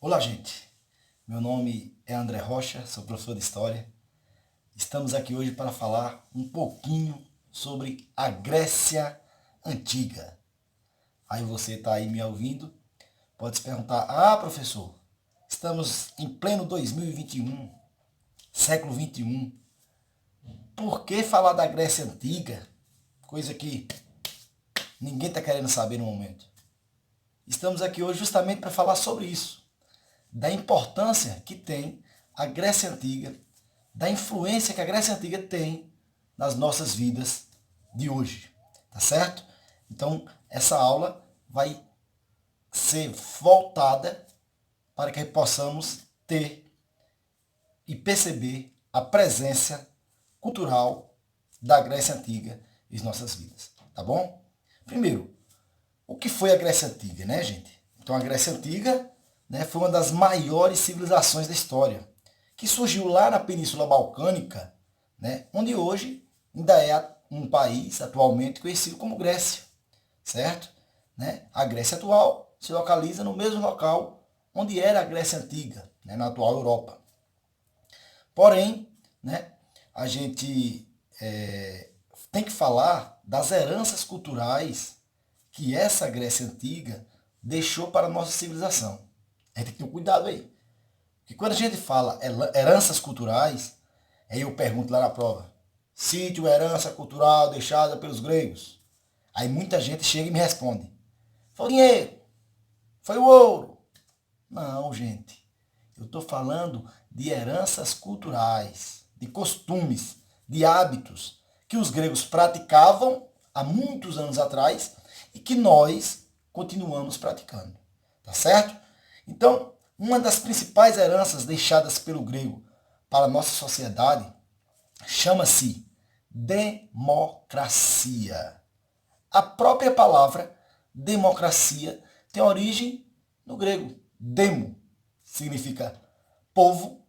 Olá, gente. Meu nome é André Rocha, sou professor de História. Estamos aqui hoje para falar um pouquinho sobre a Grécia Antiga. Aí você está aí me ouvindo, pode se perguntar, professor, estamos em pleno 2021, século 21. Por que falar da Grécia Antiga? Coisa que ninguém está querendo saber no momento. Estamos aqui hoje justamente para falar sobre isso, da importância que tem a Grécia Antiga, da influência que a Grécia Antiga tem nas nossas vidas de hoje, tá certo? Então, essa aula vai ser voltada para que possamos ter e perceber a presença cultural da Grécia Antiga em nossas vidas, tá bom? Primeiro, o que foi a Grécia Antiga, né, gente? Então, a Grécia Antiga, né, foi uma das maiores civilizações da história, que surgiu lá na Península Balcânica, né, onde hoje ainda é um país atualmente conhecido como Grécia, certo? Né? A Grécia atual se localiza no mesmo local onde era a Grécia Antiga, né, na atual Europa. Porém, né, a gente tem que falar das heranças culturais que essa Grécia Antiga deixou para a nossa civilização. A gente tem que ter um cuidado aí. Porque quando a gente fala heranças culturais, aí eu pergunto lá na prova, cite uma herança cultural deixada pelos gregos. Aí muita gente chega e me responde, foi o dinheiro, foi o ouro. Não, gente. Eu estou falando de heranças culturais, de costumes, de hábitos que os gregos praticavam há muitos anos atrás e que nós continuamos praticando. Tá certo? Então, uma das principais heranças deixadas pelo grego para a nossa sociedade chama-se democracia. A própria palavra democracia tem origem no grego. Demo significa povo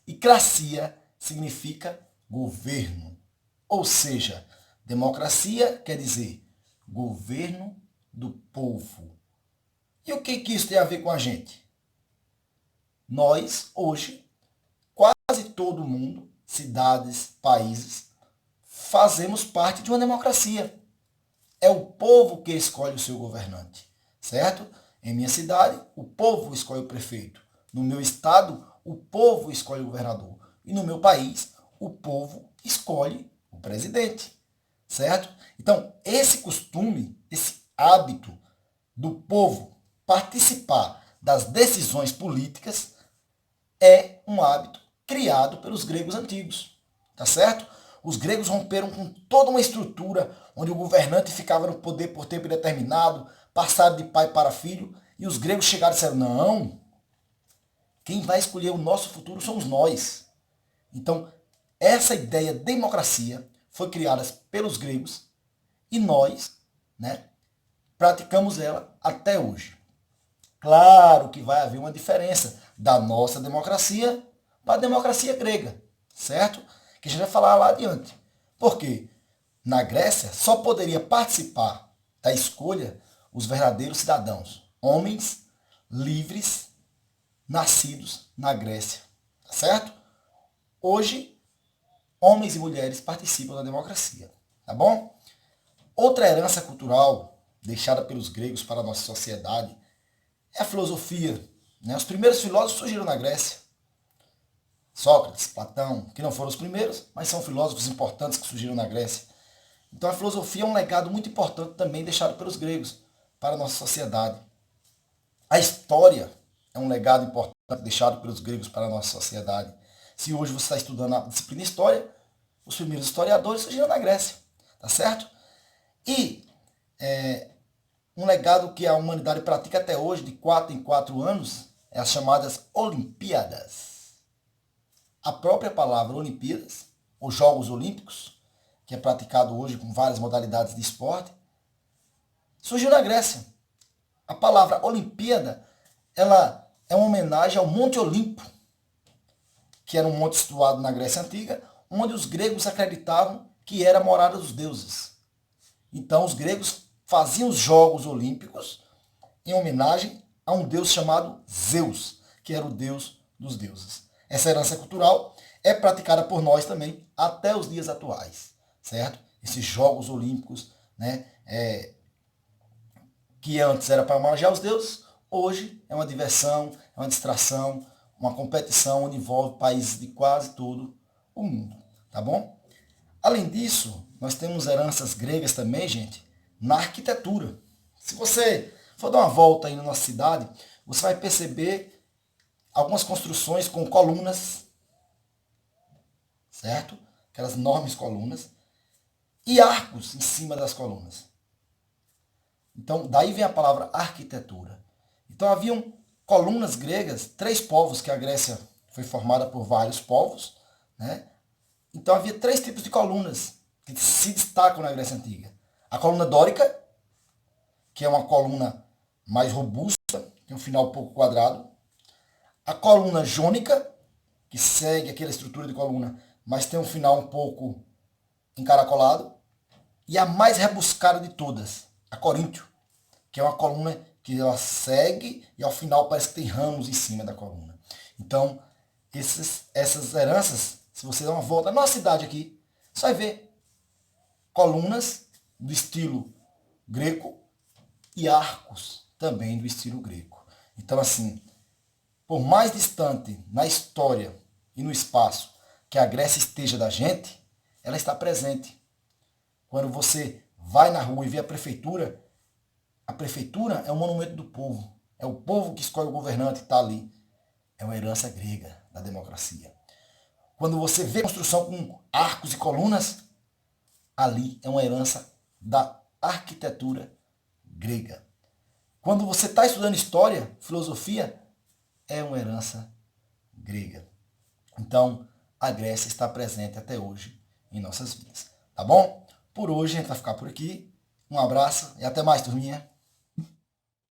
e cracia significa governo. Ou seja, democracia quer dizer governo do povo. E o que isso tem a ver com a gente? Nós, hoje, quase todo mundo, cidades, países, fazemos parte de uma democracia. É o povo que escolhe o seu governante, certo? Em minha cidade, o povo escolhe o prefeito. No meu estado, o povo escolhe o governador. E no meu país, o povo escolhe o presidente, certo? Então, esse costume, esse hábito do povo participar das decisões políticas é um hábito criado pelos gregos antigos, tá certo? Os gregos romperam com toda uma estrutura onde o governante ficava no poder por tempo indeterminado, passado de pai para filho, e os gregos chegaram e disseram, não, quem vai escolher o nosso futuro somos nós. Então, essa ideia de democracia foi criada pelos gregos e nós, né, praticamos ela até hoje. Claro que vai haver uma diferença da nossa democracia para a democracia grega, certo? Que a gente vai falar lá adiante. Por quê? Na Grécia só poderia participar da escolha os verdadeiros cidadãos, homens livres, nascidos na Grécia, tá certo? Hoje, homens e mulheres participam da democracia, tá bom? Outra herança cultural deixada pelos gregos para a nossa sociedade é a filosofia. Né? Os primeiros filósofos surgiram na Grécia. Sócrates, Platão, que não foram os primeiros, mas são filósofos importantes que surgiram na Grécia. Então a filosofia é um legado muito importante também deixado pelos gregos para a nossa sociedade. A história é um legado importante deixado pelos gregos para a nossa sociedade. Se hoje você está estudando a disciplina História, os primeiros historiadores surgiram na Grécia, tá certo? E um legado que a humanidade pratica até hoje, de 4 em 4 anos, é as chamadas Olimpíadas. A própria palavra Olimpíadas, ou Jogos Olímpicos, que é praticado hoje com várias modalidades de esporte, surgiu na Grécia. A palavra Olimpíada, ela é uma homenagem ao Monte Olimpo, que era um monte situado na Grécia Antiga, onde os gregos acreditavam que era a morada dos deuses. Então os gregos faziam os Jogos Olímpicos em homenagem a um deus chamado Zeus. que era o deus dos deuses. Essa herança cultural é praticada por nós também até os dias atuais, certo? Esses Jogos Olímpicos, né, que antes era para homenagear os deuses, hoje é uma diversão, é uma distração, uma competição onde envolve países de quase todo o mundo, tá bom? Além disso, nós temos heranças gregas também, gente, na arquitetura. Se você for dar uma volta aí na nossa cidade, você vai perceber algumas construções com colunas, certo? Aquelas enormes colunas, e arcos em cima das colunas. Então, daí vem a palavra arquitetura. Então, haviam colunas gregas, 3 povos, que a Grécia foi formada por vários povos, né? Então, havia 3 tipos de colunas que se destacam na Grécia Antiga. A coluna dórica, que é uma coluna mais robusta, tem um final um pouco quadrado. A coluna jônica, que segue aquela estrutura de coluna, mas tem um final um pouco encaracolado. E a mais rebuscada de todas, a coríntio, que é uma coluna que ela segue e ao final parece que tem ramos em cima da coluna. Então, essas heranças, se você der uma volta na nossa cidade aqui, você vai ver colunas do estilo greco e arcos também do estilo greco. Então, assim, por mais distante na história e no espaço que a Grécia esteja da gente, ela está presente. Quando você vai na rua e vê a prefeitura é um monumento do povo. É o povo que escolhe o governante que está ali. É uma herança grega da democracia. Quando você vê a construção com arcos e colunas, ali é uma herança da arquitetura grega. Quando você está estudando história, filosofia, é uma herança grega. Então, a Grécia está presente até hoje em nossas vidas. Tá bom? Por hoje a gente vai ficar por aqui. Um abraço e até mais, turminha.